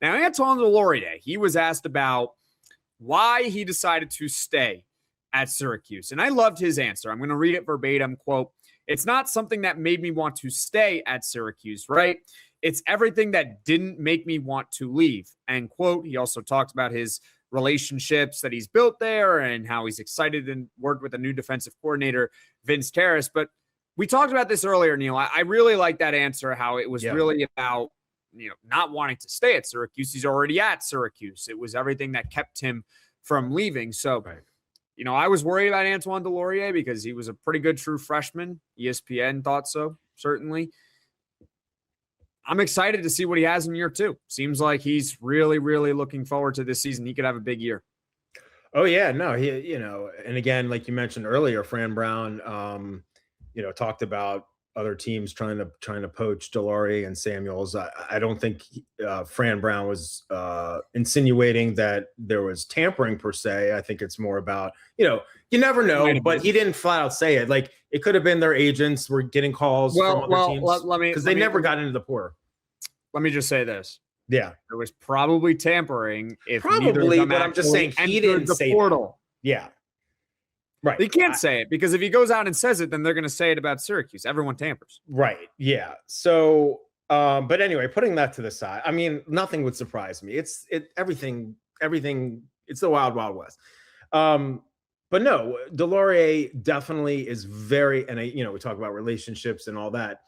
Now, Antoine DesLauriers, he was asked about why he decided to stay at Syracuse. And I loved his answer. I'm going to read it verbatim. Quote, "It's not something that made me want to stay at Syracuse, right? It's everything that didn't make me want to leave." End quote. He also talked about his relationships that he's built there and how he's excited and worked with a new defensive coordinator, Vince Terrace. But we talked about this earlier, Neil. I really like that answer, how it was really about, not wanting to stay at Syracuse. He's already at Syracuse. It was everything that kept him from leaving. So, I was worried about Antoine DesLauriers because he was a pretty good true freshman. ESPN thought so, certainly. I'm excited to see what he has in year 2. Seems like he's really, really looking forward to this season. He could have a big year. Oh, yeah. No, he, and again, like you mentioned earlier, Fran Brown, talked about other teams trying to poach DesLauriers and Samuels. I don't think Fran Brown was insinuating that there was tampering per se. I think it's more about, you never know, but he didn't flat out say it. Like, it could have been their agents were getting calls from other teams because they never got into the portal. Let me just say this. Yeah, there was probably tampering. But I'm just saying he didn't say the portal. Yeah. Right. He can't say it because if he goes out and says it, then they're going to say it about Syracuse. Everyone tampers. Right. Yeah. So, but anyway, putting that to the side, I mean, nothing would surprise me. Everything. It's the wild, wild west. But no, DesLauriers definitely is very, and we talk about relationships and all that.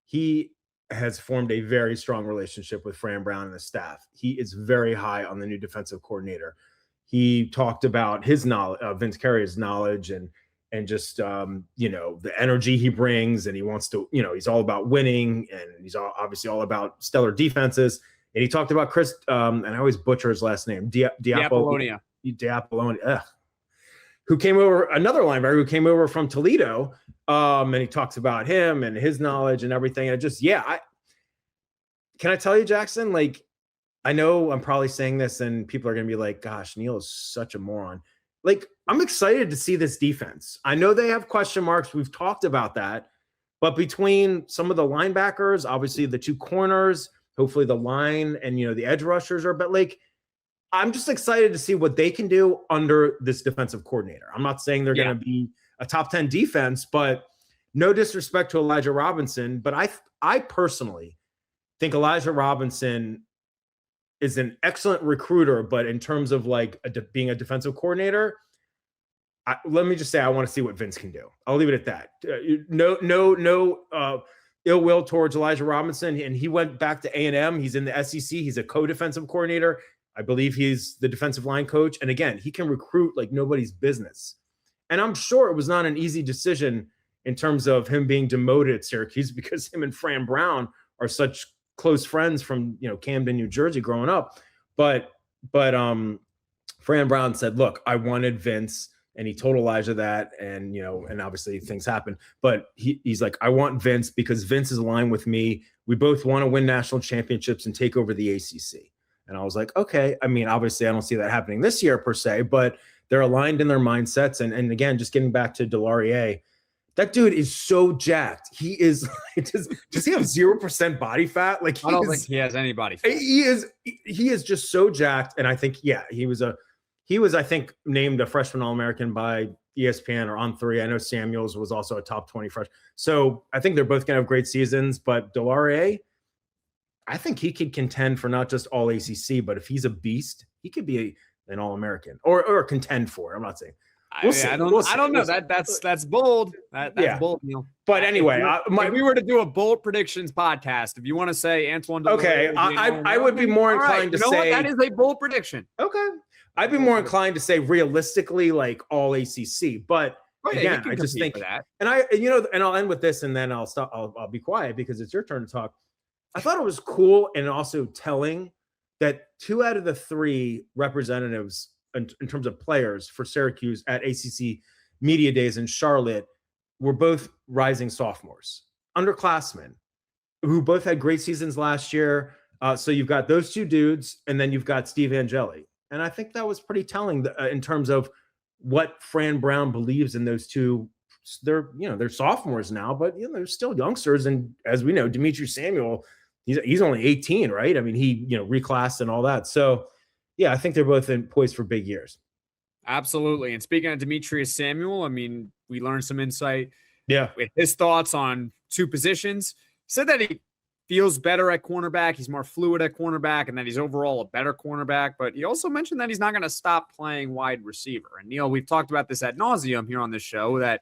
He has formed a very strong relationship with Fran Brown and the staff. He is very high on the new defensive coordinator. He talked about his knowledge, Vince Carrier's knowledge, and just the energy he brings, and he wants to, he's all about winning, and he's obviously all about stellar defenses. And he talked about Chris, and I always butcher his last name, Diapollonia, who came over, another linebacker who came over from Toledo, and he talks about him and his knowledge and everything. And can I tell you, Jackson, like, I know I'm probably saying this and people are going to be like, gosh, Neil is such a moron. Like, I'm excited to see this defense. I know they have question marks. We've talked about that. But between some of the linebackers, obviously the 2 corners, hopefully the line and, the edge rushers I'm just excited to see what they can do under this defensive coordinator. I'm not saying they're going to be a top 10 defense, but no disrespect to Elijah Robinson. But I personally think Elijah Robinson is an excellent recruiter, but in terms of being a defensive coordinator, let me just say I want to see what Vince can do. I'll leave it at that. No ill will towards Elijah Robinson, and he went back to A&M. He's in the SEC. He's a co-defensive coordinator. I believe he's the defensive line coach, and again, he can recruit like nobody's business. And I'm sure it was not an easy decision in terms of him being demoted at Syracuse because him and Fran Brown are such close friends from, Camden, New Jersey growing up. But Fran Brown said, look, I wanted Vince, and he told Elijah that, and, and obviously things happen, but he's like, I want Vince because Vince is aligned with me. We both want to win national championships and take over the ACC. And I was like, okay, I mean, obviously I don't see that happening this year per se, but they're aligned in their mindsets. And again, just getting back to DesLauriers, that dude is so jacked. He is does he have 0% body fat? Like, I don't think he has any body fat. He is just so jacked. And I think, he was I think named a freshman All-American by ESPN or On 3. I know Samuels was also a top 20 freshman. So I think they're both gonna have great seasons, but DesLauriers, I think he could contend for not just all ACC, but if he's a beast, he could be an All-American or contend for it. I'm not saying. We'll see. I don't know. That's bold. That's bold, Neil. But anyway, if we were to do a bold predictions podcast, if you want to say Antoine DesLauriers, okay, I would be more inclined to say that is a bold prediction. Okay, I'd be more inclined to say realistically, like all ACC. But again, I just think that. And and I'll end with this, and then I'll stop. I'll be quiet because it's your turn to talk. I thought it was cool and also telling that 2 out of the 3 representatives in terms of players for Syracuse at ACC Media Days in Charlotte were both rising sophomores, underclassmen, who both had great seasons last year. So you've got those 2 dudes, and then you've got Steve Angeli. And I think that was pretty telling in terms of what Fran Brown believes in those 2. They're sophomores now, but they're still youngsters. And as we know, Demetres Samuel, he's only 18, right? I mean, he, reclassed and all that. So yeah, I think they're both poised for big years. Absolutely. And speaking of Demetres Samuel, I mean, we learned some insight with his thoughts on two positions. He said that he feels better at cornerback. He's more fluid at cornerback, and that he's overall a better cornerback. But he also mentioned that he's not going to stop playing wide receiver. And Neil, we've talked about this ad nauseum here on this show, that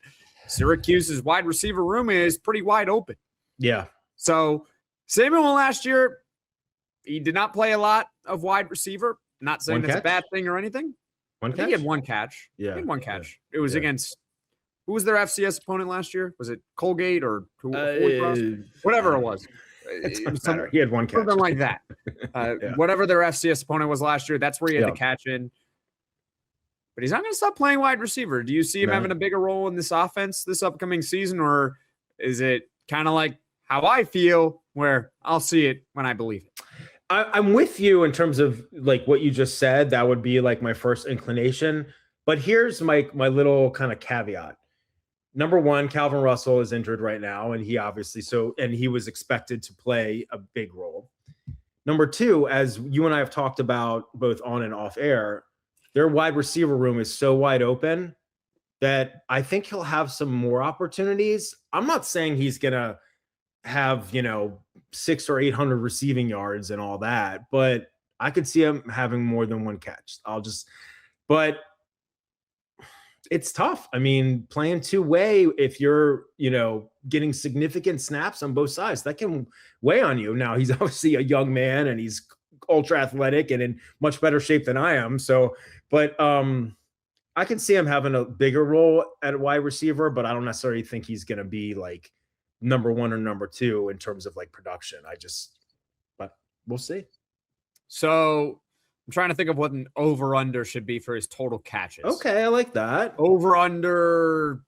Syracuse's wide receiver room is pretty wide open. Yeah. So Samuel last year, he did not play a lot of wide receiver. Not saying that's a bad thing or anything. One catch? He had one catch. Yeah. He had one catch. It was against, who was their FCS opponent last year? Was it Colgate or whatever it was? It was he had one catch. Something like that. Whatever their FCS opponent was last year, that's where he had the catch in. But he's not going to stop playing wide receiver. Do you see him having a bigger role in this offense this upcoming season, or is it kind of like how I feel, where I'll see it when I believe it? I'm with you in terms of like what you just said. That would be like my first inclination. But here's my little kind of caveat. Number one, Calvin Russell is injured right now, and he obviously he was expected to play a big role. Number two, as you and I have talked about both on and off air, their wide receiver room is so wide open that I think he'll have some more opportunities. I'm not saying he's gonna have 600 or 800 receiving yards and all that, but I could see him having more than one catch. But it's tough. I mean, playing two-way, if you're, getting significant snaps on both sides, that can weigh on you. Now, he's obviously a young man and he's ultra athletic and in much better shape than I am. So, but I can see him having a bigger role at wide receiver, but I don't necessarily think he's going to be like number one or number two in terms of like production. But we'll see. So I'm trying to think of what an over-under should be for his total catches. Okay, I like that. Over-under.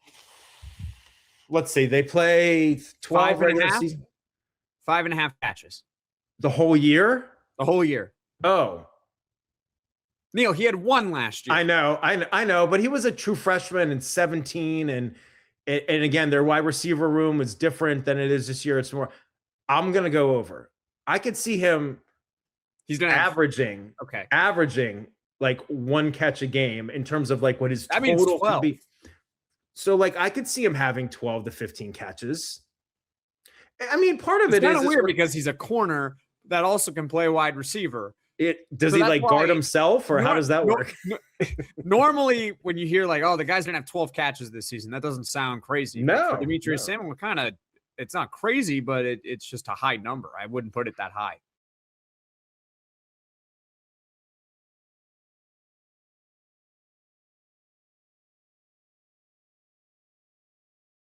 Let's see. They play 12 regular season. 5.5 catches. The whole year? The whole year. Oh. Neil, he had one last year. I know, but he was a true freshman in 17, and again, their wide receiver room is different than it is this year. It's more. I'm gonna go over. I could see him. He's gonna averaging like one catch a game in terms of like what his total could be. So like I could see him having 12 to 15 catches. I mean, part of it is kind of weird because he's a corner that also can play wide receiver. Does he like guard himself, or how does that work? Normally, when you hear like, oh, the guy's gonna have 12 catches this season, that doesn't sound crazy. No, Demetres Samuel it's not crazy, but it's just a high number. I wouldn't put it that high.